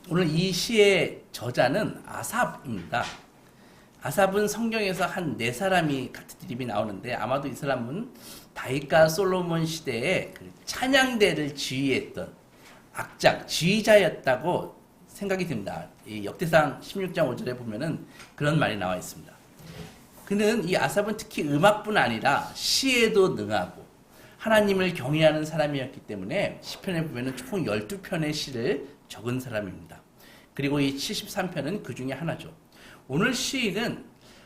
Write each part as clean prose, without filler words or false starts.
오늘 이 시의 저자는 아삽입니다. 아삽은 성경에서 한 네 사람이 같은 이름이 나오는데 아마도 이 사람은 다윗과 솔로몬 시대에 그 찬양대를 지휘했던 악장, 지휘자였다고 생각이 듭니다. 이 역대상 16장 5절에 보면은 그런 말이 나와 있습니다. 그는 이 아삽은 특히 음악뿐 아니라 시에도 능하고 하나님을 경외하는 사람이었기 때문에 시편에 보면은 총 12편의 시를 적은 사람입니다. 그리고 이 73편은 그 중에 하나죠. 오늘 시인은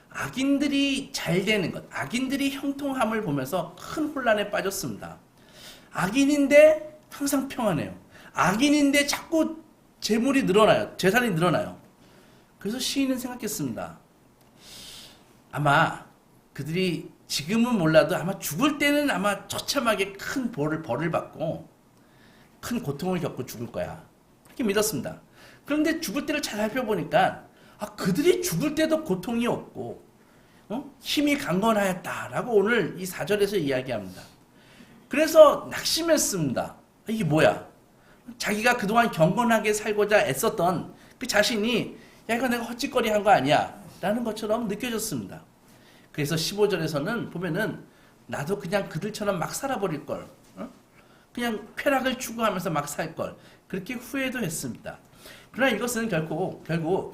악인들이 잘 되는 것, 악인들이 형통함을 보면서 큰 혼란에 빠졌습니다. 악인인데 항상 평안해요. 악인인데 자꾸 재물이 늘어나요. 재산이 늘어나요. 그래서 시인은 생각했습니다. 아마 그들이 지금은 몰라도 아마 죽을 때는 아마 처참하게 큰 벌을 받고 큰 고통을 겪고 죽을 거야. 그렇게 믿었습니다. 그런데 죽을 때를 잘 살펴보니까 그들이 죽을 때도 고통이 없고 힘이 강건하였다라고 오늘 이 4절에서 이야기합니다. 그래서 낙심했습니다. 이게 뭐야? 자기가 그동안 경건하게 살고자 애썼던 그 자신이 이거 내가 헛짓거리 한 거 아니야 라는 것처럼 느껴졌습니다. 그래서 15절에서는 보면은 나도 그냥 그들처럼 막 살아버릴 걸, 그냥 쾌락을 추구하면서 막 살 걸, 그렇게 후회도 했습니다. 그러나 이것은 결국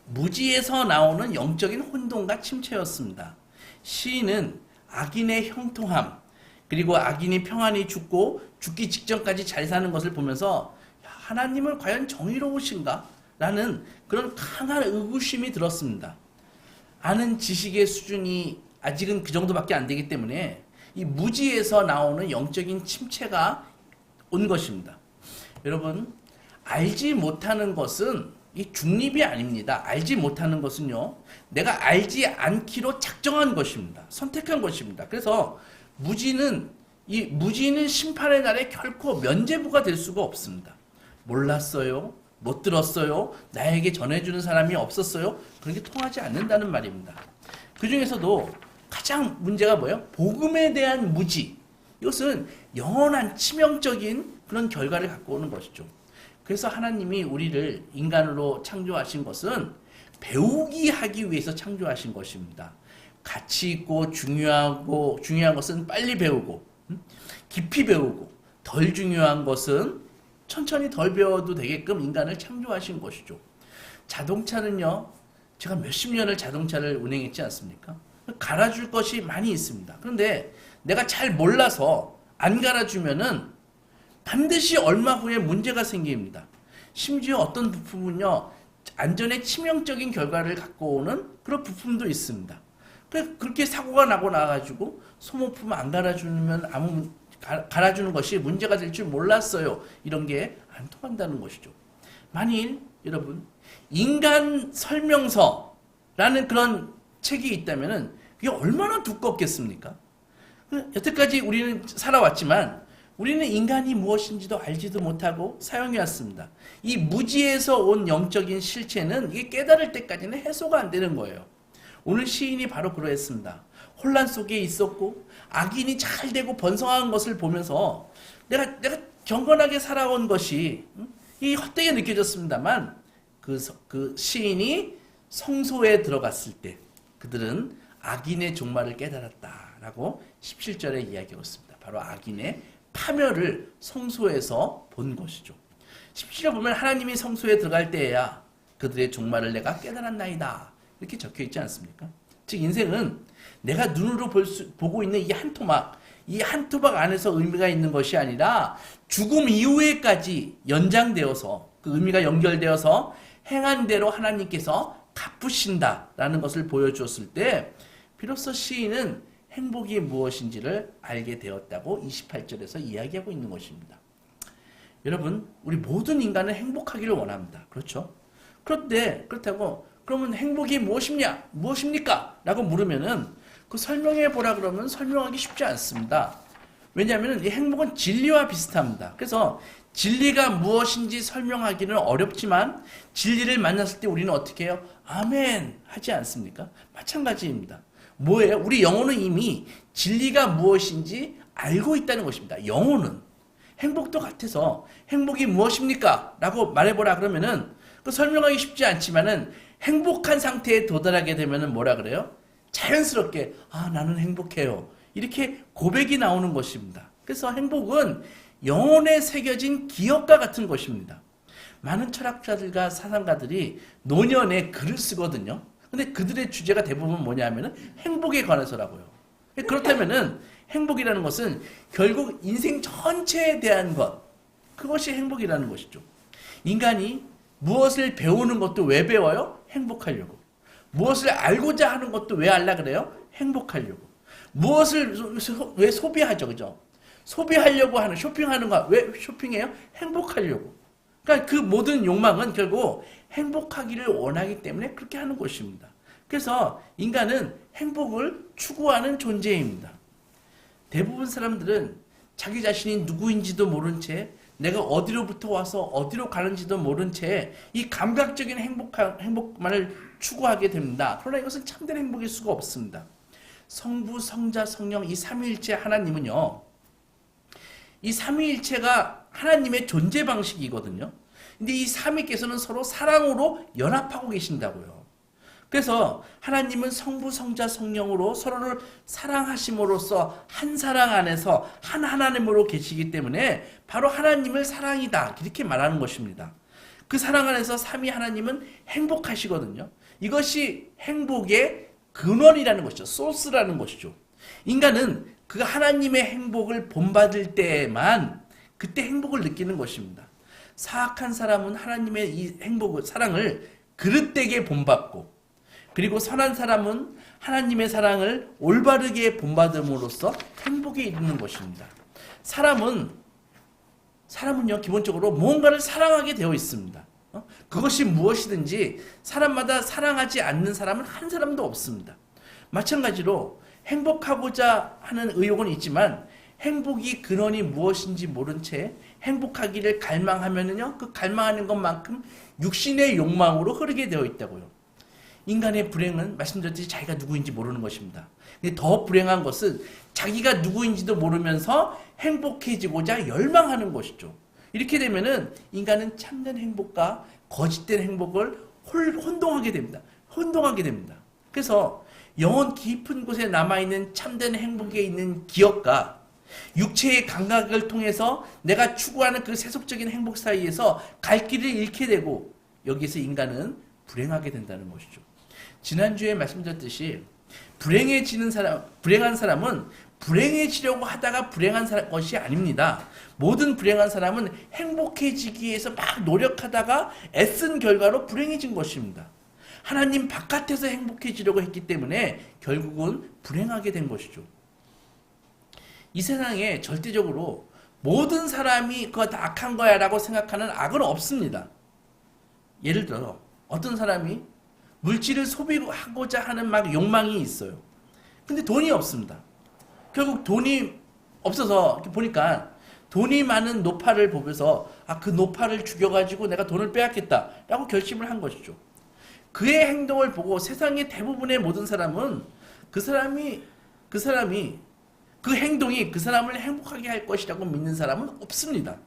무지에서 나오는 영적인 혼돈과 침체였습니다. 시인은 악인의 형통함, 그리고 악인이 평안히 죽고 죽기 직전까지 잘 사는 것을 보면서 하나님은 과연 정의로우신가? 라는 그런 강한 의구심이 들었습니다. 아는 지식의 수준이 아직은 그 정도밖에 안 되기 때문에 이 무지에서 나오는 영적인 침체가 온 것입니다. 여러분, 알지 못하는 것은 이 중립이 아닙니다. 알지 못하는 것은요, 내가 알지 않기로 작정한 것입니다. 선택한 것입니다. 그래서 무지는 심판의 날에 결코 면죄부가 될 수가 없습니다. 몰랐어요, 못 들었어요, 나에게 전해주는 사람이 없었어요, 그런 게 통하지 않는다는 말입니다. 그 중에서도 가장 문제가 뭐예요? 복음에 대한 무지. 이것은 영원한 치명적인 그런 결과를 갖고 오는 것이죠. 그래서 하나님이 우리를 인간으로 창조하신 것은 배우기 하기 위해서 창조하신 것입니다. 가치 있고 중요한 것은 빨리 배우고, 깊이 배우고, 덜 중요한 것은 천천히 덜 배워도 되게끔 인간을 창조하신 것이죠. 자동차는요, 제가 몇십 년을 자동차를 운행했지 않습니까? 갈아줄 것이 많이 있습니다. 그런데 내가 잘 몰라서 안 갈아주면은 반드시 얼마 후에 문제가 생깁니다. 심지어 어떤 부품은요, 안전에 치명적인 결과를 갖고 오는 그런 부품도 있습니다. 그렇게 사고가 나고 나가지고 소모품 안 갈아주면 갈아주는 것이 문제가 될 줄 몰랐어요. 이런 게 안 통한다는 것이죠. 만일 여러분 인간 설명서라는 그런 책이 있다면은 그게 얼마나 두껍겠습니까? 여태까지 우리는 살아왔지만 우리는 인간이 무엇인지도 알지도 못하고 사용해왔습니다. 이 무지에서 온 영적인 실체는 이게 깨달을 때까지는 해소가 안 되는 거예요. 오늘 시인이 바로 그러했습니다. 혼란 속에 있었고 악인이 잘 되고 번성한 것을 보면서 내가 경건하게 살아온 것이 이 헛되게 느껴졌습니다만 그 시인이 성소에 들어갔을 때 그들은 악인의 종말을 깨달았다라고 17절에 이야기하고 있습니다. 바로 악인의 파멸을 성소에서 본 것이죠. 17절 보면 하나님이 성소에 들어갈 때에야 그들의 종말을 내가 깨달았나이다. 이렇게 적혀 있지 않습니까? 즉 인생은 내가 눈으로 보고 있는 이 한 토막 안에서 의미가 있는 것이 아니라 죽음 이후에까지 연장되어서 그 의미가 연결되어서 행한 대로 하나님께서 갚으신다라는 것을 보여주었을 때 비로소 시인은 행복이 무엇인지를 알게 되었다고 28절에서 이야기하고 있는 것입니다. 여러분, 우리 모든 인간은 행복하기를 원합니다. 그렇죠? 그런데 그렇다고 그러면 행복이 무엇입니까? 라고 물으면은 그 설명해 보라 그러면 설명하기 쉽지 않습니다. 왜냐하면 이 행복은 진리와 비슷합니다. 그래서 진리가 무엇인지 설명하기는 어렵지만 진리를 만났을 때 우리는 어떻게 해요? 아멘 하지 않습니까? 마찬가지입니다. 뭐예요? 우리 영혼은 이미 진리가 무엇인지 알고 있다는 것입니다. 영혼은. 행복도 같아서 행복이 무엇입니까? 라고 말해보라 그러면은 그 설명하기 쉽지 않지만은 행복한 상태에 도달하게 되면은 뭐라 그래요? 자연스럽게 나는 행복해요. 이렇게 고백이 나오는 것입니다. 그래서 행복은 영혼에 새겨진 기억과 같은 것입니다. 많은 철학자들과 사상가들이 노년에 글을 쓰거든요. 근데 그들의 주제가 대부분 뭐냐면은 행복에 관해서라고요. 그렇다면은 행복이라는 것은 결국 인생 전체에 대한 것, 그것이 행복이라는 것이죠. 인간이 무엇을 배우는 것도 왜 배워요? 행복하려고. 무엇을 알고자 하는 것도 왜 알라 그래요? 행복하려고. 무엇을 왜 소비하죠, 그죠? 소비하려고 하는, 쇼핑하는 거 왜 쇼핑해요? 행복하려고. 그러니까 그 모든 욕망은 결국 행복하기를 원하기 때문에 그렇게 하는 것입니다. 그래서 인간은 행복을 추구하는 존재입니다. 대부분 사람들은 자기 자신이 누구인지도 모른 채 내가 어디로부터 와서 어디로 가는지도 모른 채 이 감각적인 행복만을 추구하게 됩니다. 그러나 이것은 참된 행복일 수가 없습니다. 성부, 성자, 성령 이 삼위일체 하나님은요. 이 삼위일체가 하나님의 존재 방식이거든요. 근데 이 삼위께서는 서로 사랑으로 연합하고 계신다고요. 그래서 하나님은 성부, 성자, 성령으로 서로를 사랑하심으로써 한 사랑 안에서 한 하나님으로 계시기 때문에 바로 하나님을 사랑이다 이렇게 말하는 것입니다. 그 사랑 안에서 삼위 하나님은 행복하시거든요. 이것이 행복의 근원이라는 것이죠. 소스라는 것이죠. 인간은 그 하나님의 행복을 본받을 때에만 그때 행복을 느끼는 것입니다. 사악한 사람은 하나님의 이 행복을, 사랑을 그릇되게 본받고, 그리고 선한 사람은 하나님의 사랑을 올바르게 본받음으로써 행복에 이르는 것입니다. 사람은요, 기본적으로 무언가를 사랑하게 되어 있습니다. 그것이 무엇이든지 사람마다 사랑하지 않는 사람은 한 사람도 없습니다. 마찬가지로 행복하고자 하는 의욕은 있지만 행복이 근원이 무엇인지 모른 채 행복하기를 갈망하면은요, 그 갈망하는 것만큼 육신의 욕망으로 흐르게 되어 있다고요. 인간의 불행은 말씀드렸듯이 자기가 누구인지 모르는 것입니다. 근데 더 불행한 것은 자기가 누구인지도 모르면서 행복해지고자 열망하는 것이죠. 이렇게 되면은 인간은 참된 행복과 거짓된 행복을 혼동하게 됩니다. 그래서 영혼 깊은 곳에 남아있는 참된 행복에 있는 기억과 육체의 감각을 통해서 내가 추구하는 그 세속적인 행복 사이에서 갈 길을 잃게 되고 여기서 인간은 불행하게 된다는 것이죠. 지난주에 말씀드렸듯이 불행한 사람은 불행해지려고 하다가 불행한 것이 아닙니다. 모든 불행한 사람은 행복해지기 위해서 막 노력하다가 애쓴 결과로 불행해진 것입니다. 하나님 바깥에서 행복해지려고 했기 때문에 결국은 불행하게 된 것이죠. 이 세상에 절대적으로 모든 사람이 그거 다 악한 거야 라고 생각하는 악은 없습니다. 예를 들어 어떤 사람이 물질을 소비하고자 하는 막 욕망이 있어요. 근데 돈이 없습니다. 결국 돈이 없어서 보니까 돈이 많은 노파를 보면서 그 노파를 죽여가지고 내가 돈을 빼앗겠다 라고 결심을 한 것이죠. 그의 행동을 보고 세상의 대부분의 모든 사람은 그 행동이 그 사람을 행복하게 할 것이라고 믿는 사람은 없습니다.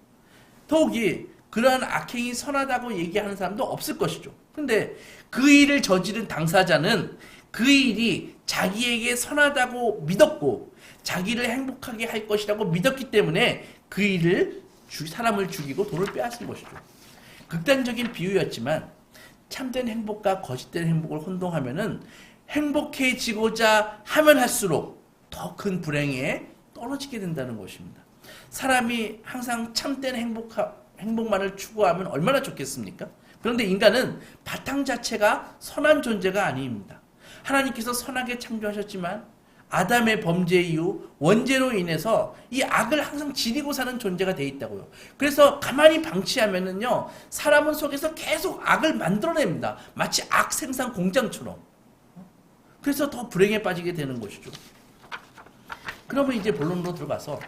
더욱이 그러한 악행이 선하다고 얘기하는 사람도 없을 것이죠. 근데 그 일을 저지른 당사자는 그 일이 자기에게 선하다고 믿었고 자기를 행복하게 할 것이라고 믿었기 때문에 그 일을 사람을 죽이고 돈을 빼앗은 것이죠. 극단적인 비유였지만 참된 행복과 거짓된 행복을 혼동하면은 행복해지고자 하면 할수록 더 큰 불행에 떨어지게 된다는 것입니다. 사람이 항상 참된 행복만을 추구하면 얼마나 좋겠습니까? 그런데 인간은 바탕 자체가 선한 존재가 아닙니다. 하나님께서 선하게 창조하셨지만 아담의 범죄 이후 원죄로 인해서 이 악을 항상 지니고 사는 존재가 돼 있다고요. 그래서 가만히 방치하면은요, 사람은 속에서 계속 악을 만들어냅니다. 마치 악 생산 공장처럼. 그래서 더 불행에 빠지게 되는 것이죠. 그러면 이제 본론으로 들어가서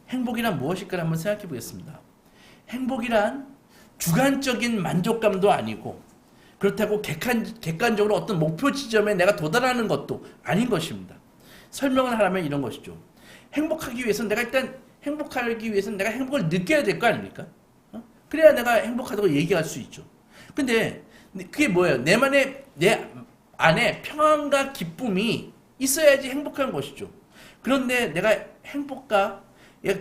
행복이란 무엇일까 한번 생각해 보겠습니다. 행복이란 주관적인 만족감도 아니고 그렇다고 객관적으로 어떤 목표 지점에 내가 도달하는 것도 아닌 것입니다. 설명을 하려면 이런 것이죠. 행복하기 위해서는 내가 일단 행복하기 위해서는 내가 행복을 느껴야 될 거 아닙니까? 그래야 내가 행복하다고 얘기할 수 있죠. 근데 그게 뭐예요? 내 안에 평안과 기쁨이 있어야지 행복한 것이죠. 그런데 내가 행복과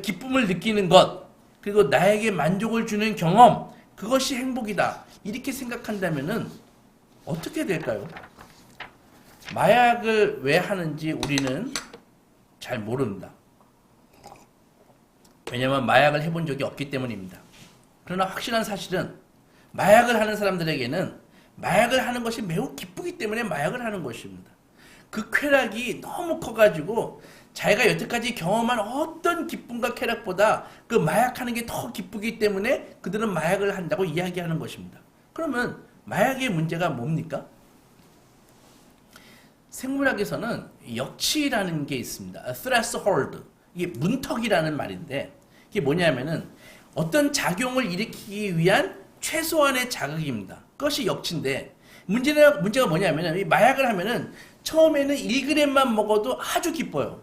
기쁨을 느끼는 것, 그리고 나에게 만족을 주는 경험, 그것이 행복이다. 이렇게 생각한다면은 어떻게 될까요? 마약을 왜 하는지 우리는 잘 모릅니다. 왜냐하면 마약을 해본 적이 없기 때문입니다. 그러나 확실한 사실은 마약을 하는 사람들에게는 마약을 하는 것이 매우 기쁘기 때문에 마약을 하는 것입니다. 그 쾌락이 너무 커가지고 자기가 여태까지 경험한 어떤 기쁨과 쾌락보다 그 마약하는 게 더 기쁘기 때문에 그들은 마약을 한다고 이야기하는 것입니다. 그러면 마약의 문제가 뭡니까? 생물학에서는 역치라는 게 있습니다. threshold. 이게 문턱이라는 말인데 이게 뭐냐면은 어떤 작용을 일으키기 위한 최소한의 자극입니다. 그것이 역치인데 문제가 뭐냐면은 이 마약을 하면은 처음에는 1g만 먹어도 아주 기뻐요.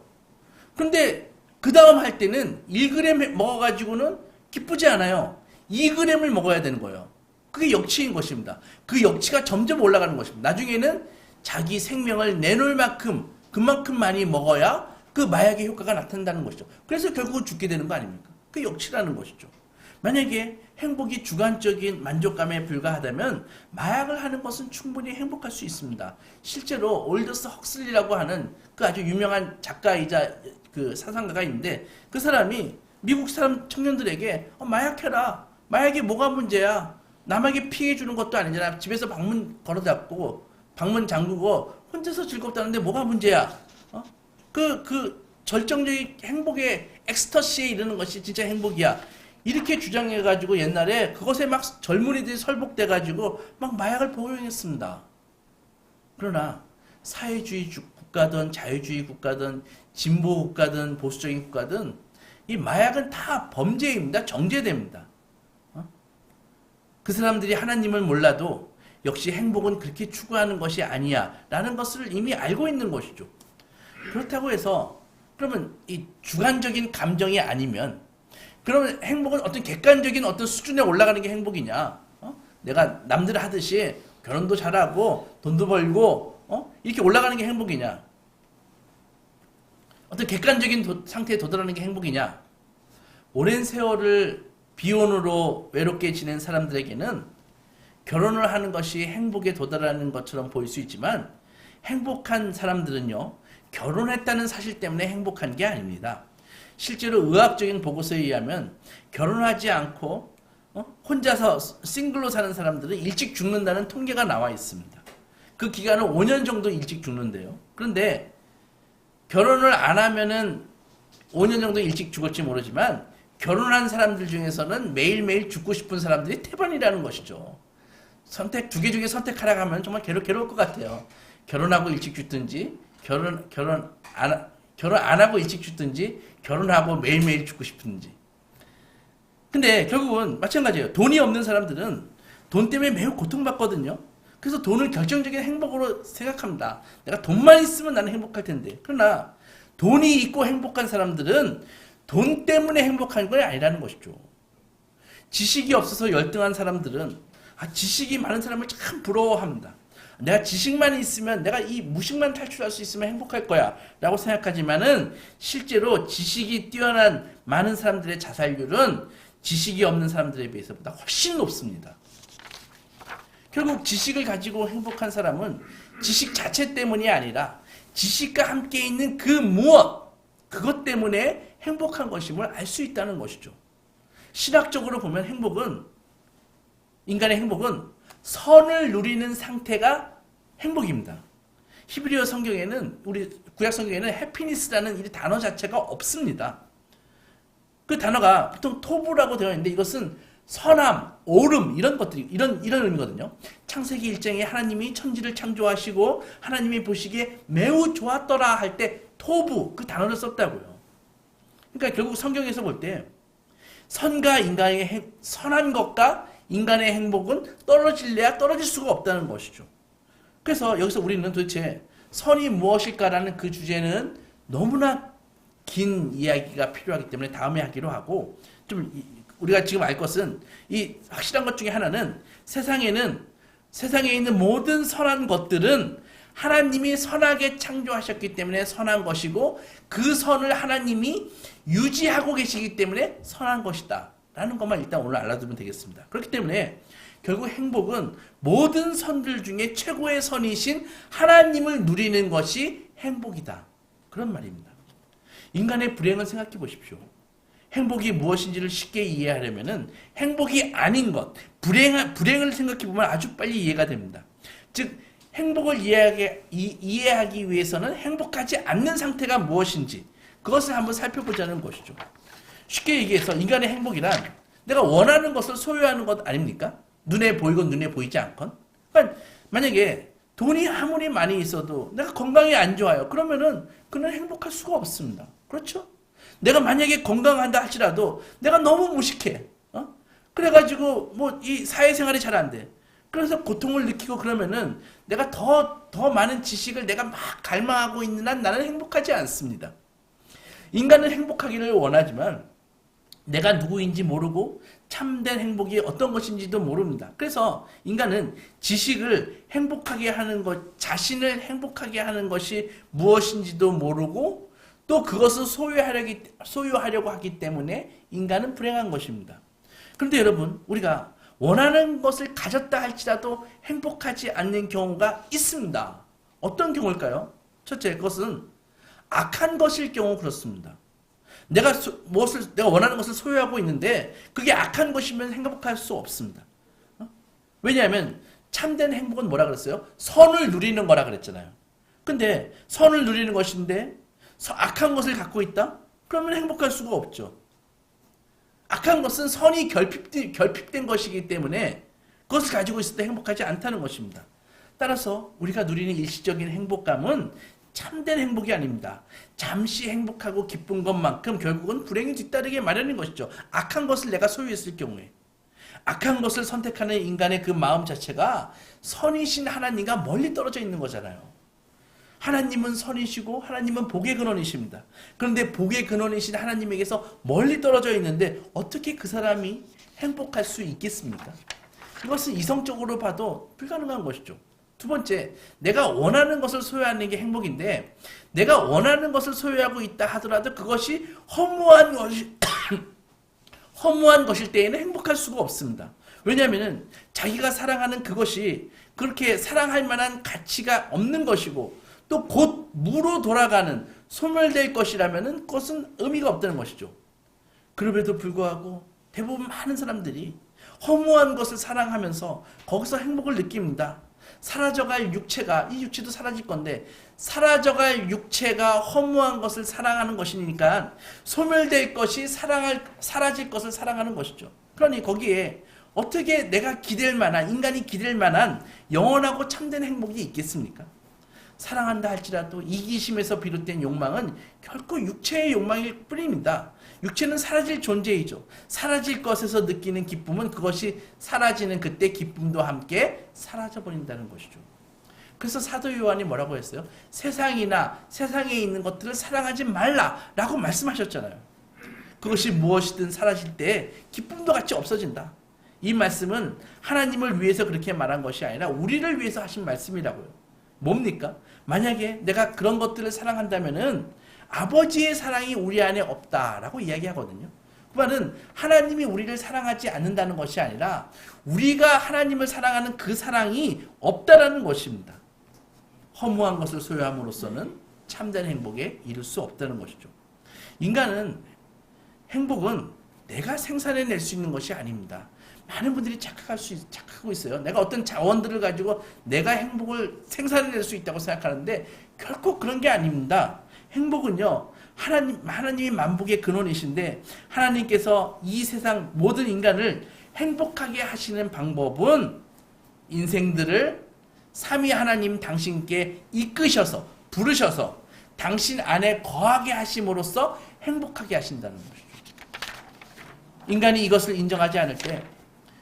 근데 그 다음 할 때는 1g 먹어가지고는 기쁘지 않아요. 2g을 먹어야 되는 거예요. 그게 역치인 것입니다. 그 역치가 점점 올라가는 것입니다. 나중에는 자기 생명을 내놓을 만큼 그만큼 많이 먹어야 그 마약의 효과가 나타난다는 것이죠. 그래서 결국은 죽게 되는 거 아닙니까? 그게 역치라는 것이죠. 만약에 행복이 주관적인 만족감에 불과하다면 마약을 하는 것은 충분히 행복할 수 있습니다. 실제로 올더스 헉슬리라고 하는 그 아주 유명한 작가이자 그 사상가가 있는데 그 사람이 미국 사람 청년들에게 마약해라. 마약이 뭐가 문제야? 남에게 피해 주는 것도 아니잖아. 집에서 방문 걸어 닫고 방문 잠그고 혼자서 즐겁다는데 뭐가 문제야? 그 절정적인 행복의 엑스터시에 이르는 것이 진짜 행복이야. 이렇게 주장해가지고 옛날에 그것에 막 젊은이들이 설복돼가지고 막 마약을 포용했습니다. 그러나 사회주의 국가든 자유주의 국가든 진보 국가든 보수적인 국가든 이 마약은 다 범죄입니다. 정죄됩니다. 그 사람들이 하나님을 몰라도 역시 행복은 그렇게 추구하는 것이 아니야 라는 것을 이미 알고 있는 것이죠. 그렇다고 해서 그러면 이 주관적인 감정이 아니면 그러면 행복은 어떤 객관적인 어떤 수준에 올라가는 게 행복이냐? 내가 남들 하듯이 결혼도 잘하고 돈도 벌고 이렇게 올라가는 게 행복이냐? 어떤 객관적인 상태에 도달하는 게 행복이냐? 오랜 세월을 비혼으로 외롭게 지낸 사람들에게는 결혼을 하는 것이 행복에 도달하는 것처럼 보일 수 있지만 행복한 사람들은요, 결혼했다는 사실 때문에 행복한 게 아닙니다. 실제로 의학적인 보고서에 의하면 결혼하지 않고 혼자서 싱글로 사는 사람들은 일찍 죽는다는 통계가 나와 있습니다. 그 기간은 5년 정도 일찍 죽는데요. 그런데 결혼을 안 하면은 5년 정도 일찍 죽을지 모르지만 결혼한 사람들 중에서는 매일매일 죽고 싶은 사람들이 태반이라는 것이죠. 두 개 중에 선택하라고 하면 정말 괴로울 것 같아요. 결혼하고 일찍 죽든지 결혼 안 하고 일찍 죽든지 결혼하고 매일매일 죽고 싶든지. 근데 결국은 마찬가지예요. 돈이 없는 사람들은 돈 때문에 매우 고통받거든요. 그래서 돈을 결정적인 행복으로 생각합니다. 내가 돈만 있으면 나는 행복할 텐데. 그러나 돈이 있고 행복한 사람들은 돈 때문에 행복한 건 아니라는 것이죠. 지식이 없어서 열등한 사람들은 지식이 많은 사람을 참 부러워합니다. 내가 지식만 있으면 내가 이 무식만 탈출할 수 있으면 행복할 거야 라고 생각하지만은 실제로 지식이 뛰어난 많은 사람들의 자살률은 지식이 없는 사람들에 비해서보다 훨씬 높습니다. 결국 지식을 가지고 행복한 사람은 지식 자체 때문이 아니라 지식과 함께 있는 그 무엇, 그것 때문에 행복한 것임을 알 수 있다는 것이죠. 신학적으로 보면 인간의 행복은 선을 누리는 상태가 행복입니다. 히브리어 성경에는, 우리 구약 성경에는 해피니스라는 이 단어 자체가 없습니다. 그 단어가 보통 토부라고 되어 있는데 이것은 선함, 오름 이런 것들이 이런 의미거든요. 창세기 1장에 하나님이 천지를 창조하시고 하나님이 보시기에 매우 좋았더라 할 때 토부 그 단어를 썼다고요. 그러니까 결국 성경에서 볼 때 선과 인간의 선한 것과 인간의 행복은 떨어질래야 떨어질 수가 없다는 것이죠. 그래서 여기서 우리는 도대체 선이 무엇일까라는 그 주제는 너무나 긴 이야기가 필요하기 때문에 다음에 하기로 하고, 좀 우리가 지금 알 것은 이 확실한 것 중에 하나는 세상에 있는 모든 선한 것들은 하나님이 선하게 창조하셨기 때문에 선한 것이고, 그 선을 하나님이 유지하고 계시기 때문에 선한 것이다 라는 것만 일단 오늘 알아두면 되겠습니다. 그렇기 때문에 결국 행복은 모든 선들 중에 최고의 선이신 하나님을 누리는 것이 행복이다, 그런 말입니다. 인간의 불행을 생각해 보십시오. 행복이 무엇인지를 쉽게 이해하려면은 행복이 아닌 것, 불행을 생각해 보면 아주 빨리 이해가 됩니다. 즉 행복을 이해하기 위해서는 행복하지 않는 상태가 무엇인지 그것을 한번 살펴보자는 것이죠. 쉽게 얘기해서 인간의 행복이란 내가 원하는 것을 소유하는 것 아닙니까? 눈에 보이건 눈에 보이지 않건. 그러니까 만약에 돈이 아무리 많이 있어도 내가 건강이 안 좋아요. 그러면은 그는 행복할 수가 없습니다. 그렇죠? 내가 만약에 건강한다 할지라도 내가 너무 무식해. 그래가지고 뭐 이 사회생활이 잘 안 돼. 그래서 고통을 느끼고 그러면은 내가 더 많은 지식을 내가 막 갈망하고 있는 한 나는 행복하지 않습니다. 인간은 행복하기를 원하지만 내가 누구인지 모르고 참된 행복이 어떤 것인지도 모릅니다. 그래서 인간은 지식을 행복하게 하는 것, 자신을 행복하게 하는 것이 무엇인지도 모르고 또 그것을 소유하려고 하기 때문에 인간은 불행한 것입니다. 그런데 여러분, 우리가 원하는 것을 가졌다 할지라도 행복하지 않는 경우가 있습니다. 어떤 경우일까요? 첫째, 그것은 악한 것일 경우 그렇습니다. 내가 원하는 것을 소유하고 있는데 그게 악한 것이면 행복할 수 없습니다. 왜냐하면 참된 행복은 뭐라 그랬어요? 선을 누리는 거라 그랬잖아요. 근데 선을 누리는 것인데 악한 것을 갖고 있다? 그러면 행복할 수가 없죠. 악한 것은 선이 결핍된 것이기 때문에 그것을 가지고 있을 때 행복하지 않다는 것입니다. 따라서 우리가 누리는 일시적인 행복감은 참된 행복이 아닙니다. 잠시 행복하고 기쁜 것만큼 결국은 불행이 뒤따르게 마련인 것이죠. 악한 것을 내가 소유했을 경우에. 악한 것을 선택하는 인간의 그 마음 자체가 선이신 하나님과 멀리 떨어져 있는 거잖아요. 하나님은 선이시고 하나님은 복의 근원이십니다. 그런데 복의 근원이신 하나님에게서 멀리 떨어져 있는데 어떻게 그 사람이 행복할 수 있겠습니까? 이것은 이성적으로 봐도 불가능한 것이죠. 두 번째, 내가 원하는 것을 소유하는 게 행복인데 내가 원하는 것을 소유하고 있다 하더라도 그것이 허무한 것일 때에는 행복할 수가 없습니다. 왜냐하면 자기가 사랑하는 그것이 그렇게 사랑할 만한 가치가 없는 것이고 또 곧 무로 돌아가는 소멸될 것이라면 그것은 의미가 없다는 것이죠. 그럼에도 불구하고 대부분 많은 사람들이 허무한 것을 사랑하면서 거기서 행복을 느낍니다. 사라져갈 육체가, 이 육체도 사라질 건데 사라져갈 육체가 허무한 것을 사랑하는 것이니까 소멸될 것이 사라질 것을 사랑하는 것이죠. 그러니 거기에 어떻게 내가 기댈 만한, 인간이 기댈 만한 영원하고 참된 행복이 있겠습니까? 사랑한다 할지라도 이기심에서 비롯된 욕망은 결코 육체의 욕망일 뿐입니다. 육체는 사라질 존재이죠. 사라질 것에서 느끼는 기쁨은 그것이 사라지는 그때 기쁨도 함께 사라져버린다는 것이죠. 그래서 사도 요한이 뭐라고 했어요? 세상이나 세상에 있는 것들을 사랑하지 말라라고 말씀하셨잖아요. 그것이 무엇이든 사라질 때 기쁨도 같이 없어진다. 이 말씀은 하나님을 위해서 그렇게 말한 것이 아니라 우리를 위해서 하신 말씀이라고요. 뭡니까? 만약에 내가 그런 것들을 사랑한다면은 아버지의 사랑이 우리 안에 없다라고 이야기하거든요. 그 말은 하나님이 우리를 사랑하지 않는다는 것이 아니라 우리가 하나님을 사랑하는 그 사랑이 없다라는 것입니다. 허무한 것을 소유함으로써는 참된 행복에 이를 수 없다는 것이죠. 인간은 행복은 내가 생산해낼 수 있는 것이 아닙니다. 많은 분들이 착각하고 있어요. 내가 어떤 자원들을 가지고 내가 행복을 생산해낼 수 있다고 생각하는데 결코 그런 게 아닙니다. 행복은요, 하나님이 만복의 근원이신데 하나님께서 이 세상 모든 인간을 행복하게 하시는 방법은 인생들을 삼위 하나님 당신께 이끄셔서 부르셔서 당신 안에 거하게 하심으로써 행복하게 하신다는 것이죠. 인간이 이것을 인정하지 않을 때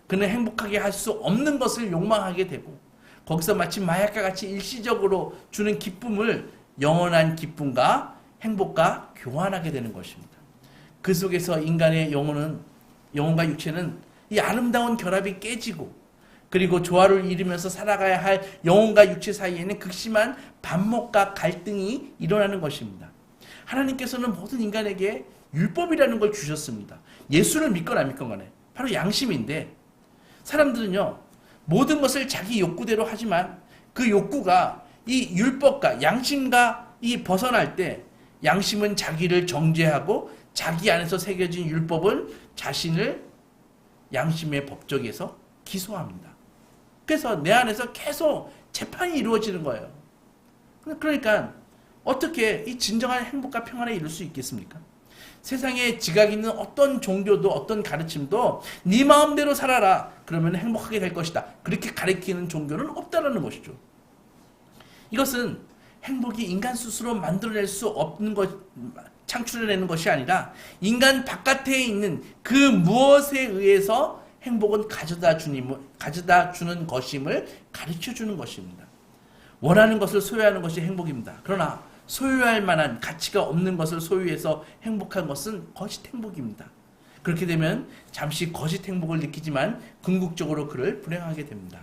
그는 행복하게 할 수 없는 것을 욕망하게 되고 거기서 마치 마약과 같이 일시적으로 주는 기쁨을 영원한 기쁨과 행복과 교환하게 되는 것입니다. 그 속에서 인간의 영혼과 육체는 이 아름다운 결합이 깨지고, 그리고 조화를 이루면서 살아가야 할 영혼과 육체 사이에는 극심한 반목과 갈등이 일어나는 것입니다. 하나님께서는 모든 인간에게 율법이라는 걸 주셨습니다. 예수를 믿거나 안 믿거나 간에 바로 양심인데, 사람들은요 모든 것을 자기 욕구대로 하지만 그 욕구가 이 율법과 양심과 이 벗어날 때, 양심은 자기를 정죄하고 자기 안에서 새겨진 율법은 자신을 양심의 법정에서 기소합니다. 그래서 내 안에서 계속 재판이 이루어지는 거예요. 그러니까 어떻게 이 진정한 행복과 평안에 이룰 수 있겠습니까? 세상에 지각 있는 어떤 종교도 어떤 가르침도 네 마음대로 살아라 그러면 행복하게 될 것이다, 그렇게 가르치는 종교는 없다라는 것이죠. 이것은 행복이 인간 스스로 만들어낼 수 없는 것, 창출해내는 것이 아니라 인간 바깥에 있는 그 무엇에 의해서 행복은 가져다 주는 것임을 가르쳐 주는 것입니다. 원하는 것을 소유하는 것이 행복입니다. 그러나 소유할 만한 가치가 없는 것을 소유해서 행복한 것은 거짓 행복입니다. 그렇게 되면 잠시 거짓 행복을 느끼지만 궁극적으로 그를 불행하게 됩니다.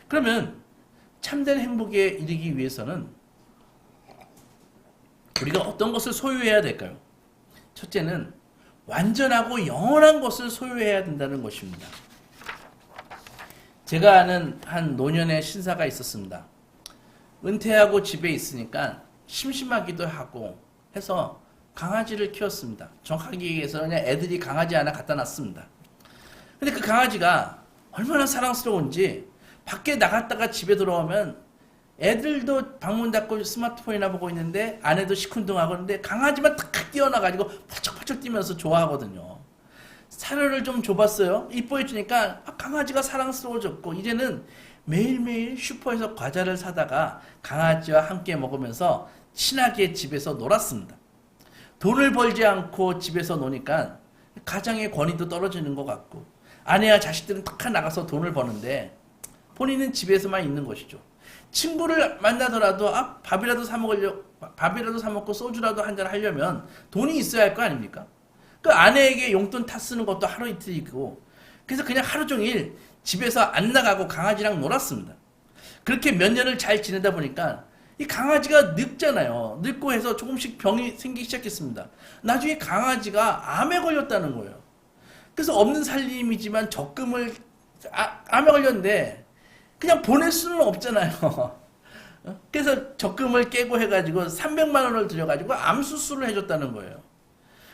그러면 참된 행복에 이르기 위해서는 우리가 어떤 것을 소유해야 될까요? 첫째는 완전하고 영원한 것을 소유해야 된다는 것입니다. 제가 아는 한 노년의 신사가 있었습니다. 은퇴하고 집에 있으니까 심심하기도 하고 해서 강아지를 키웠습니다. 정확하게 얘기해서 그냥 애들이 강아지 하나 갖다 놨습니다. 근데 그 강아지가 얼마나 사랑스러운지 밖에 나갔다가 집에 들어오면 애들도 방문 닫고 스마트폰이나 보고 있는데 아내도 시큰둥하고 있는데 강아지만 탁 뛰어나가지고 펄쩍펄쩍 뛰면서 좋아하거든요. 사료를 좀 줘봤어요. 이뻐해 주니까 강아지가 사랑스러워졌고, 이제는 매일매일 슈퍼에서 과자를 사다가 강아지와 함께 먹으면서 친하게 집에서 놀았습니다. 돈을 벌지 않고 집에서 노니까 가장의 권위도 떨어지는 것 같고, 아내와 자식들은 탁 나가서 돈을 버는데 본인은 집에서만 있는 것이죠. 친구를 만나더라도 밥이라도 사 먹고 소주라도 한잔 하려면 돈이 있어야 할 거 아닙니까? 그 아내에게 용돈 타 쓰는 것도 하루 이틀이고, 그래서 그냥 하루 종일 집에서 안 나가고 강아지랑 놀았습니다. 그렇게 몇 년을 잘 지내다 보니까 이 강아지가 늙잖아요. 늙고 해서 조금씩 병이 생기기 시작했습니다. 나중에 강아지가 암에 걸렸다는 거예요. 그래서 없는 살림이지만 적금을 암에 걸렸는데 그냥 보낼 수는 없잖아요. 그래서 적금을 깨고 해가지고 300만 원을 들여가지고 암 수술을 해줬다는 거예요.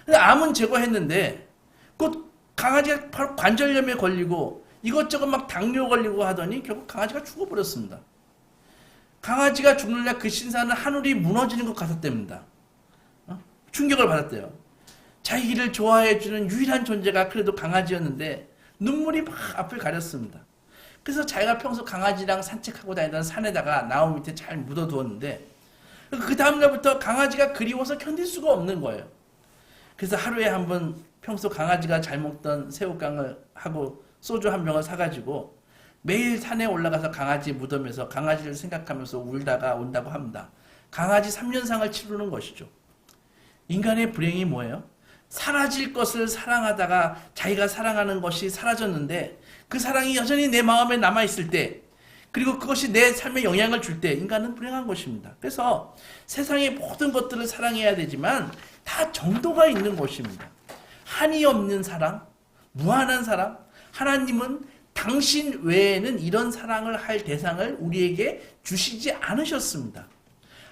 근데 암은 제거했는데 곧 강아지가 바로 관절염에 걸리고 이것저것 막 당뇨 걸리고 하더니 결국 강아지가 죽어버렸습니다. 강아지가 죽는 날 그 신사는 하늘이 무너지는 것 같았답니다. 충격을 받았대요. 자기를 좋아해주는 유일한 존재가 그래도 강아지였는데 눈물이 막 앞을 가렸습니다. 그래서 자기가 평소 강아지랑 산책하고 다니던 산에다가 나무 밑에 잘 묻어두었는데 그 다음날부터 강아지가 그리워서 견딜 수가 없는 거예요. 그래서 하루에 한 번 평소 강아지가 잘 먹던 새우깡을 하고 소주 한 병을 사가지고 매일 산에 올라가서 강아지 무덤에서 강아지를 생각하면서 울다가 온다고 합니다. 강아지 3년상을 치르는 것이죠. 인간의 불행이 뭐예요? 사라질 것을 사랑하다가 자기가 사랑하는 것이 사라졌는데 그 사랑이 여전히 내 마음에 남아있을 때, 그리고 그것이 내 삶에 영향을 줄 때 인간은 불행한 것입니다. 그래서 세상의 모든 것들을 사랑해야 되지만 다 정도가 있는 것입니다. 한이 없는 사랑, 무한한 사랑, 하나님은 당신 외에는 이런 사랑을 할 대상을 우리에게 주시지 않으셨습니다.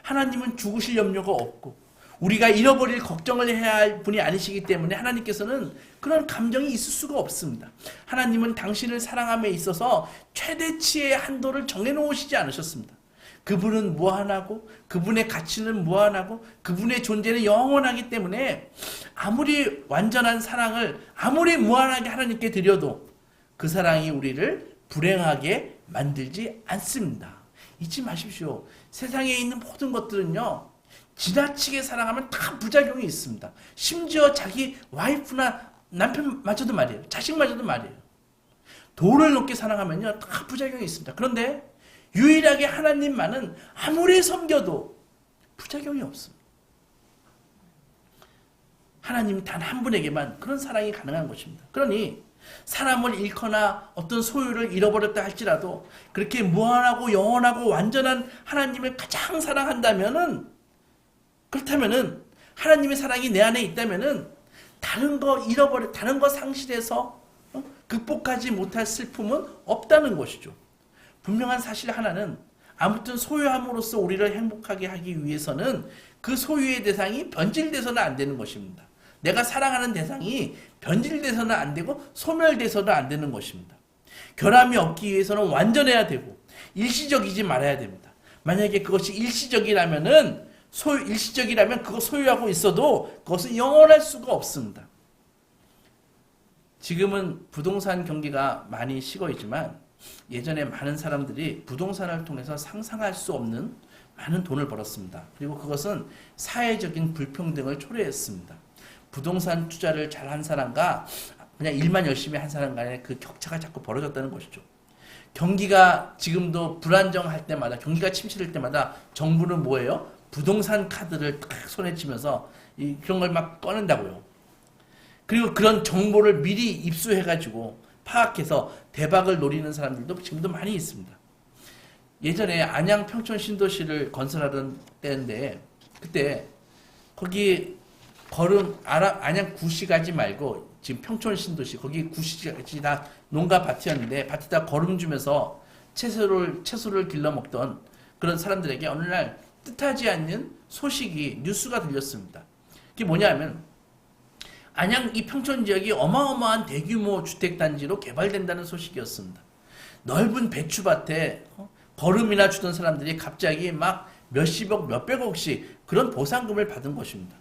하나님은 죽으실 염려가 없고 우리가 잃어버릴 걱정을 해야 할 분이 아니시기 때문에 하나님께서는 그런 감정이 있을 수가 없습니다. 하나님은 당신을 사랑함에 있어서 최대치의 한도를 정해놓으시지 않으셨습니다. 그분은 무한하고 그분의 가치는 무한하고 그분의 존재는 영원하기 때문에 아무리 완전한 사랑을 아무리 무한하게 하나님께 드려도 그 사랑이 우리를 불행하게 만들지 않습니다. 잊지 마십시오. 세상에 있는 모든 것들은요, 지나치게 사랑하면 다 부작용이 있습니다. 심지어 자기 와이프나 남편마저도 말이에요. 자식마저도 말이에요. 돈을 높게 사랑하면요, 다 부작용이 있습니다. 그런데 유일하게 하나님만은 아무리 섬겨도 부작용이 없습니다. 하나님 단 한 분에게만 그런 사랑이 가능한 것입니다. 그러니 사람을 잃거나 어떤 소유를 잃어버렸다 할지라도 그렇게 무한하고 영원하고 완전한 하나님을 가장 사랑한다면은, 그렇다면은 하나님의 사랑이 내 안에 있다면은 다른 거 잃어버려, 다른 거 상실해서 극복하지 못할 슬픔은 없다는 것이죠. 분명한 사실 하나는, 아무튼 소유함으로써 우리를 행복하게 하기 위해서는 그 소유의 대상이 변질돼서는 안 되는 것입니다. 내가 사랑하는 대상이 변질돼서는 안 되고 소멸돼서는 안 되는 것입니다. 결함이 없기 위해서는 완전해야 되고 일시적이지 말아야 됩니다. 만약에 그것이 일시적이라면 그거 소유하고 있어도 그것은 영원할 수가 없습니다. 지금은 부동산 경기가 많이 식어 있지만 예전에 많은 사람들이 부동산을 통해서 상상할 수 없는 많은 돈을 벌었습니다. 그리고 그것은 사회적인 불평등을 초래했습니다. 부동산 투자를 잘한 사람과 그냥 일만 열심히 한 사람 간의 그 격차가 자꾸 벌어졌다는 것이죠. 경기가 지금도 불안정할 때마다, 경기가 침체될 때마다 정부는 뭐예요? 부동산 카드를 딱 손에 쥐면서 그런 걸 막 꺼낸다고요. 그리고 그런 정보를 미리 입수해가지고 파악해서 대박을 노리는 사람들도 지금도 많이 있습니다. 예전에 안양 평촌 신도시를 건설하던 때인데, 그때 거기 안양 구시 가지 말고 지금 평촌 신도시, 거기 구시까지 다 농가 밭이었는데 밭에다 거름 주면서 채소를 길러 먹던 그런 사람들에게 어느 날 뜻하지 않는 소식이, 뉴스가 들렸습니다. 그게 뭐냐면 안양 이 평촌 지역이 어마어마한 대규모 주택단지로 개발된다는 소식이었습니다. 넓은 배추밭에 거름이나 주던 사람들이 갑자기 막 몇십억, 몇백억씩 그런 보상금을 받은 것입니다.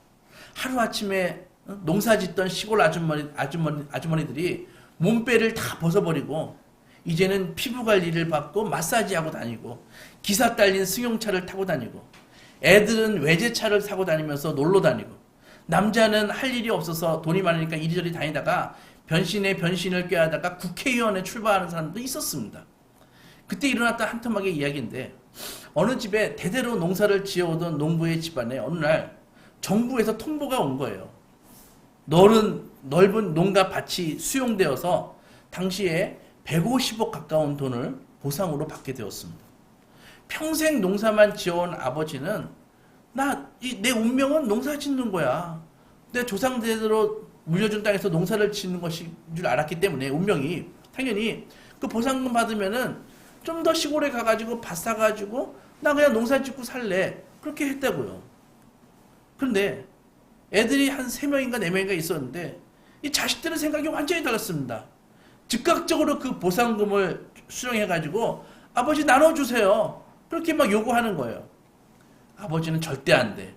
하루아침에 농사 짓던 시골 아주머니들이 몸빼를 다 벗어버리고 이제는 피부 관리를 받고 마사지하고 다니고, 기사 딸린 승용차를 타고 다니고, 애들은 외제차를 타고 다니면서 놀러 다니고, 남자는 할 일이 없어서 돈이 많으니까 이리저리 다니다가 변신에 변신을 꾀하다가 국회의원에 출마하는 사람도 있었습니다. 그때 일어났던 한 토막의 이야기인데, 어느 집에 대대로 농사를 지어오던 농부의 집안에 어느 날 정부에서 통보가 온 거예요. 넓은 농가 밭이 수용되어서 당시에 150억 가까운 돈을 보상으로 받게 되었습니다. 평생 농사만 지어온 아버지는 내 운명은 농사 짓는 거야. 내 조상대대로 물려준 땅에서 농사를 짓는 것인 줄 알았기 때문에 운명이, 당연히 그 보상금 받으면은 좀 더 시골에 가가지고 밭 사가지고 나 그냥 농사 짓고 살래. 그렇게 했다고요. 그런데 애들이 한 3명인가 4명인가 있었는데 이 자식들의 생각이 완전히 달랐습니다. 즉각적으로 그 보상금을 수령해가지고 아버지 나눠주세요. 그렇게 막 요구하는 거예요. 아버지는 절대 안 돼.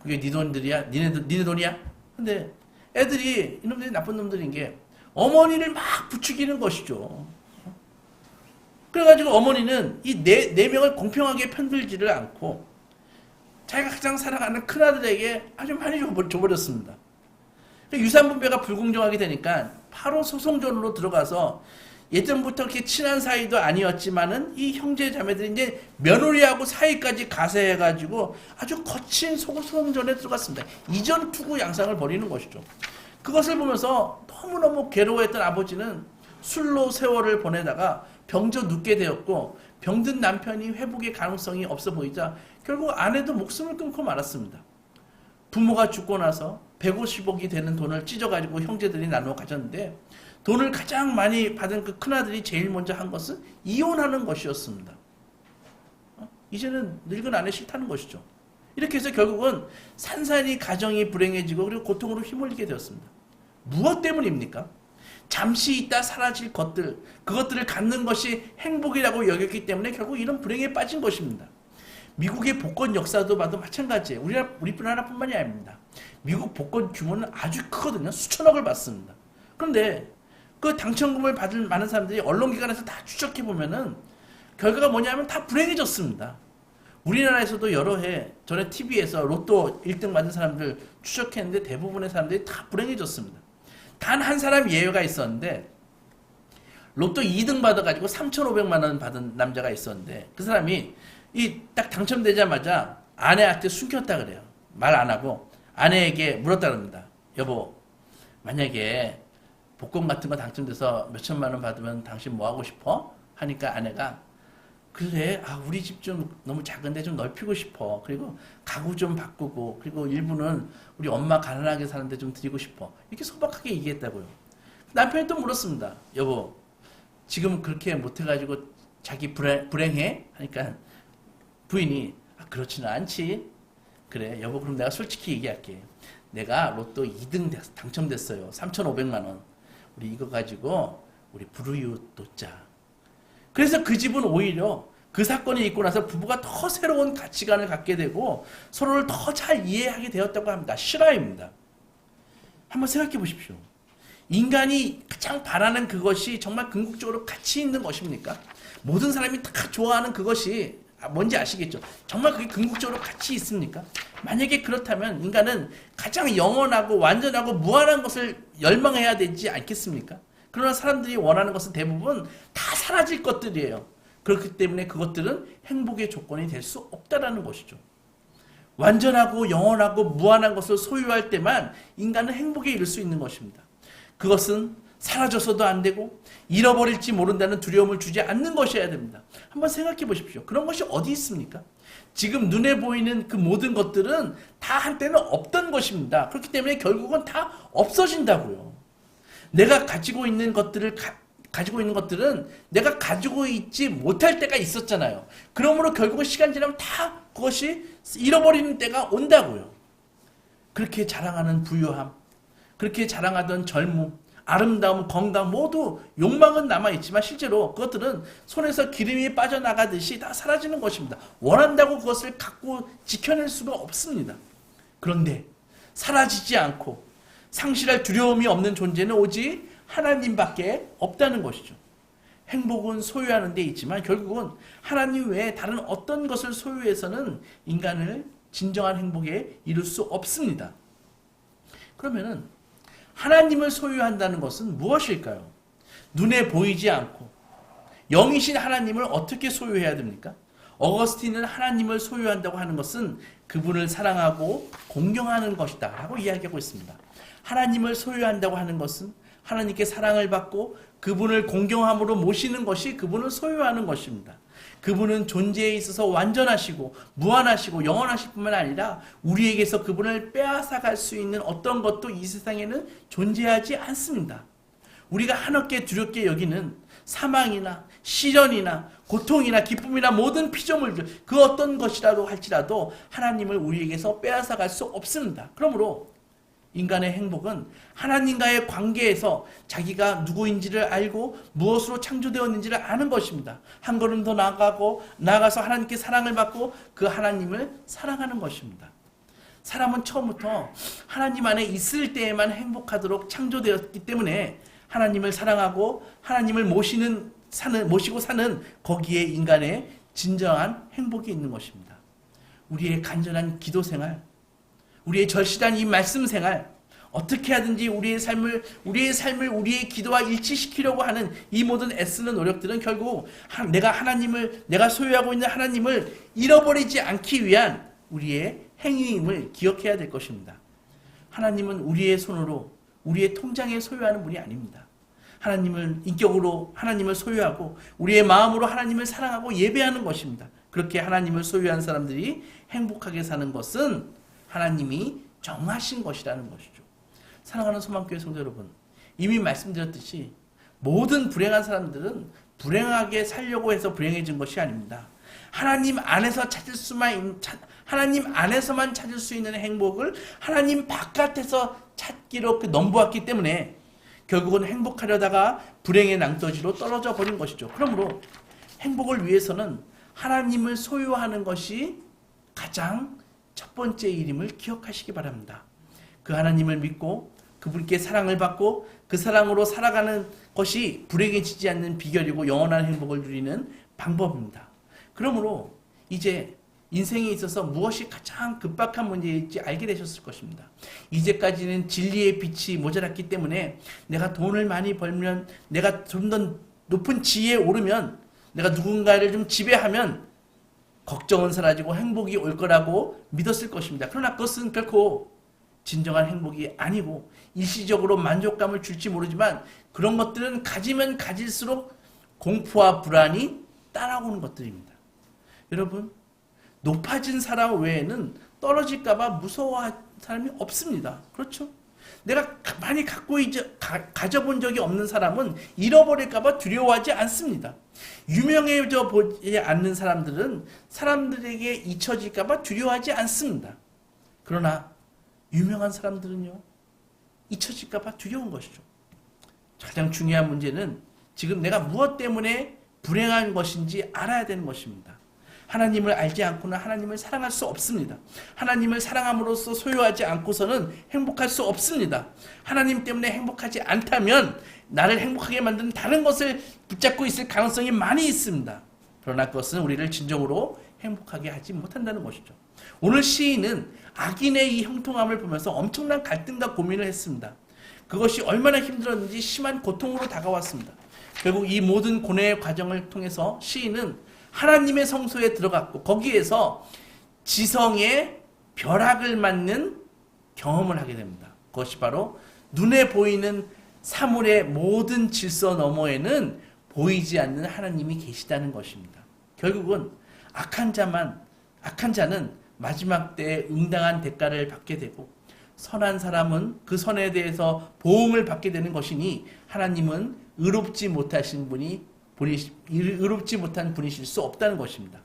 그게 네 돈들이야? 니네 돈이야? 근데 애들이, 이놈들이 나쁜 놈들인 게 어머니를 막 부추기는 것이죠. 그래가지고 어머니는 이 네 명을 공평하게 편들지를 않고 자기가 가장 사랑하는 큰아들에게 아주 많이 줘버렸습니다. 유산분배가 불공정하게 되니까 바로 소송전으로 들어가서, 예전부터 그렇게 친한 사이도 아니었지만은 이 형제 자매들이 이제 며느리하고 사이까지 가세해가지고 아주 거친 소송전에 들어갔습니다. 이전 투구 양상을 벌이는 것이죠. 그것을 보면서 너무너무 괴로워했던 아버지는 술로 세월을 보내다가 병져 눕게 되었고, 병든 남편이 회복의 가능성이 없어 보이자 결국 아내도 목숨을 끊고 말았습니다. 부모가 죽고 나서 150억이 되는 돈을 찢어가지고 형제들이 나누어 가졌는데, 돈을 가장 많이 받은 그 큰아들이 제일 먼저 한 것은 이혼하는 것이었습니다. 이제는 늙은 아내 싫다는 것이죠. 이렇게 해서 결국은 산산이 가정이 불행해지고 그리고 고통으로 휘말리게 되었습니다. 무엇 때문입니까? 잠시 있다 사라질 것들, 그것들을 갖는 것이 행복이라고 여겼기 때문에 결국 이런 불행에 빠진 것입니다. 미국의 복권 역사도 봐도 마찬가지예요. 우리뿐 하나뿐만이 아닙니다. 미국 복권 규모는 아주 크거든요. 수천억을 받습니다. 그런데 그 당첨금을 받을 많은 사람들이 언론기관에서 다 추적해보면은 결과가 뭐냐면 다 불행해졌습니다. 우리나라에서도 여러 해 전에 TV에서 로또 1등 받은 사람들 추적했는데 대부분의 사람들이 다 불행해졌습니다. 단 한 사람 예외가 있었는데, 로또 2등 받아가지고 3,500만 원 받은 남자가 있었는데, 그 사람이 딱 당첨되자마자 아내한테 숨겼다 그래요. 말 안 하고 아내에게 물었다는 겁니다. 여보, 만약에 복권 같은 거 당첨돼서 몇 천만 원 받으면 당신 뭐 하고 싶어? 하니까 아내가 그래, 우리 집 좀 너무 작은데 좀 넓히고 싶어. 그리고 가구 좀 바꾸고, 그리고 일부는 우리 엄마 가난하게 사는데 좀 드리고 싶어. 이렇게 소박하게 얘기했다고요. 남편이 또 물었습니다. 여보, 지금 그렇게 못해가지고 자기 불행해? 하니까 부인이 그렇지는 않지. 그래, 여보, 그럼 내가 솔직히 얘기할게. 내가 로또 2등 당첨됐어요. 3,500만 원. 우리 이거 가지고 우리 불우이웃 돕자. 그래서 그 집은 오히려 그 사건이 있고 나서 부부가 더 새로운 가치관을 갖게 되고 서로를 더 잘 이해하게 되었다고 합니다. 실화입니다. 한번 생각해 보십시오. 인간이 가장 바라는 그것이 정말 궁극적으로 가치 있는 것입니까? 모든 사람이 다 좋아하는 그것이 뭔지 아시겠죠? 정말 그게 궁극적으로 가치 있습니까? 만약에 그렇다면 인간은 가장 영원하고 완전하고 무한한 것을 열망해야 되지 않겠습니까? 그러나 사람들이 원하는 것은 대부분 다 사라질 것들이에요. 그렇기 때문에 그것들은 행복의 조건이 될 수 없다라는 것이죠. 완전하고 영원하고 무한한 것을 소유할 때만 인간은 행복에 이를 수 있는 것입니다. 그것은 사라져서도 안 되고 잃어버릴지 모른다는 두려움을 주지 않는 것이어야 됩니다. 한번 생각해 보십시오. 그런 것이 어디 있습니까? 지금 눈에 보이는 그 모든 것들은 다 한때는 없던 것입니다. 그렇기 때문에 결국은 다 없어진다고요. 내가 가지고 있는 것들은 내가 가지고 있지 못할 때가 있었잖아요. 그러므로 결국은 시간 지나면 다 그것이 잃어버리는 때가 온다고요. 그렇게 자랑하는 부유함, 그렇게 자랑하던 젊음, 아름다움, 건강 모두 욕망은 남아있지만 실제로 그것들은 손에서 기름이 빠져나가듯이 다 사라지는 것입니다. 원한다고 그것을 갖고 지켜낼 수가 없습니다. 그런데 사라지지 않고 상실할 두려움이 없는 존재는 오직 하나님밖에 없다는 것이죠. 행복은 소유하는 데 있지만 결국은 하나님 외에 다른 어떤 것을 소유해서는 인간을 진정한 행복에 이룰 수 없습니다. 그러면은 하나님을 소유한다는 것은 무엇일까요? 눈에 보이지 않고 영이신 하나님을 어떻게 소유해야 됩니까? 어거스틴은 하나님을 소유한다고 하는 것은 그분을 사랑하고 공경하는 것이다 라고 이야기하고 있습니다. 하나님을 소유한다고 하는 것은 하나님께 사랑을 받고 그분을 공경함으로 모시는 것이 그분을 소유하는 것입니다. 그분은 존재에 있어서 완전하시고 무한하시고 영원하실 뿐만 아니라 우리에게서 그분을 빼앗아갈 수 있는 어떤 것도 이 세상에는 존재하지 않습니다. 우리가 한없게 두렵게 여기는 사망이나 시련이나 고통이나 기쁨이나 모든 피조물들 그 어떤 것이라도 할지라도 하나님을 우리에게서 빼앗아갈 수 없습니다. 그러므로 인간의 행복은 하나님과의 관계에서 자기가 누구인지를 알고 무엇으로 창조되었는지를 아는 것입니다. 한 걸음 더 나아가서 하나님께 사랑을 받고 그 하나님을 사랑하는 것입니다. 사람은 처음부터 하나님 안에 있을 때에만 행복하도록 창조되었기 때문에 하나님을 사랑하고 하나님을 모시고 사는 거기에 인간의 진정한 행복이 있는 것입니다. 우리의 간절한 기도 생활, 우리의 절실한 이 말씀 생활, 어떻게 하든지 우리의 삶을 우리의 기도와 일치시키려고 하는 이 모든 애쓰는 노력들은 결국 내가 소유하고 있는 하나님을 잃어버리지 않기 위한 우리의 행위임을 기억해야 될 것입니다. 하나님은 우리의 손으로 우리의 통장에 소유하는 분이 아닙니다. 하나님을 인격으로 하나님을 소유하고 우리의 마음으로 하나님을 사랑하고 예배하는 것입니다. 그렇게 하나님을 소유한 사람들이 행복하게 사는 것은 하나님이 정하신 것이라는 것이죠. 사랑하는 소망교회 성도 여러분, 이미 말씀드렸듯이 모든 불행한 사람들은 불행하게 살려고 해서 불행해진 것이 아닙니다. 하나님 안에서만 찾을 수 있는 행복을 하나님 바깥에서 찾기로 넘보았기 때문에 결국은 행복하려다가 불행의 낭떠지로 떨어져 버린 것이죠. 그러므로 행복을 위해서는 하나님을 소유하는 것이 가장 첫 번째 일임을 기억하시기 바랍니다. 그 하나님을 믿고 그분께 사랑을 받고 그 사랑으로 살아가는 것이 불행해지지 않는 비결이고 영원한 행복을 누리는 방법입니다. 그러므로 이제 인생에 있어서 무엇이 가장 급박한 문제일지 알게 되셨을 것입니다. 이제까지는 진리의 빛이 모자랐기 때문에 내가 돈을 많이 벌면, 내가 좀 더 높은 지위에 오르면, 내가 누군가를 좀 지배하면 걱정은 사라지고 행복이 올 거라고 믿었을 것입니다. 그러나 그것은 결코 진정한 행복이 아니고 일시적으로 만족감을 줄지 모르지만 그런 것들은 가지면 가질수록 공포와 불안이 따라오는 것들입니다. 여러분, 높아진 사람 외에는 떨어질까봐 무서워할 사람이 없습니다. 그렇죠? 내가 많이 가져본 적이 없는 사람은 잃어버릴까봐 두려워하지 않습니다. 유명해져 보지 않는 사람들은 사람들에게 잊혀질까봐 두려워하지 않습니다. 그러나 유명한 사람들은요, 잊혀질까봐 두려운 것이죠. 가장 중요한 문제는 지금 내가 무엇 때문에 불행한 것인지 알아야 되는 것입니다. 하나님을 알지 않고는 하나님을 사랑할 수 없습니다. 하나님을 사랑함으로써 소유하지 않고서는 행복할 수 없습니다. 하나님 때문에 행복하지 않다면 나를 행복하게 만드는 다른 것을 붙잡고 있을 가능성이 많이 있습니다. 그러나 그것은 우리를 진정으로 행복하게 하지 못한다는 것이죠. 오늘 시인은 악인의 이 형통함을 보면서 엄청난 갈등과 고민을 했습니다. 그것이 얼마나 힘들었는지 심한 고통으로 다가왔습니다. 결국 이 모든 고뇌의 과정을 통해서 시인은 하나님의 성소에 들어갔고 거기에서 지성의 벼락을 맞는 경험을 하게 됩니다. 그것이 바로 눈에 보이는 사물의 모든 질서 너머에는 보이지 않는 하나님이 계시다는 것입니다. 결국은 악한 자는 마지막 때에 응당한 대가를 받게 되고 선한 사람은 그 선에 대해서 보응을 받게 되는 것이니 하나님은 의롭지 못한 분이실 수 없다는 것입니다.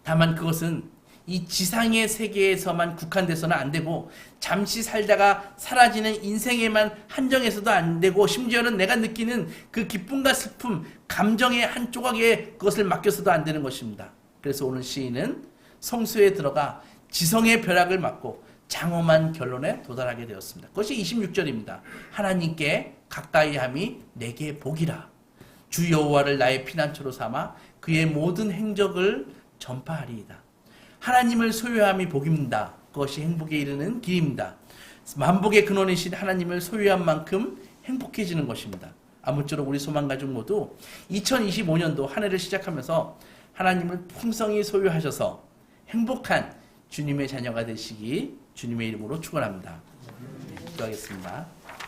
다만 그것은 이 지상의 세계에서만 국한돼서는 안 되고 잠시 살다가 사라지는 인생에만 한정해서도 안 되고 심지어는 내가 느끼는 그 기쁨과 슬픔, 감정의 한 조각에 그것을 맡겨서도 안 되는 것입니다. 그래서 오늘 시인은 성소에 들어가 지성의 벼락을 맞고 장엄한 결론에 도달하게 되었습니다. 그것이 26절입니다. 하나님께 가까이함이 내게 복이라. 주 여호와를 나의 피난처로 삼아 그의 모든 행적을 전파하리이다. 하나님을 소유함이 복입니다. 그것이 행복에 이르는 길입니다. 만복의 근원이신 하나님을 소유한 만큼 행복해지는 것입니다. 아무쪼록 우리 소망가족 모두 2025년도 한 해를 시작하면서 하나님을 풍성히 소유하셔서 행복한 주님의 자녀가 되시기 주님의 이름으로 축원합니다. 기도하겠습니다.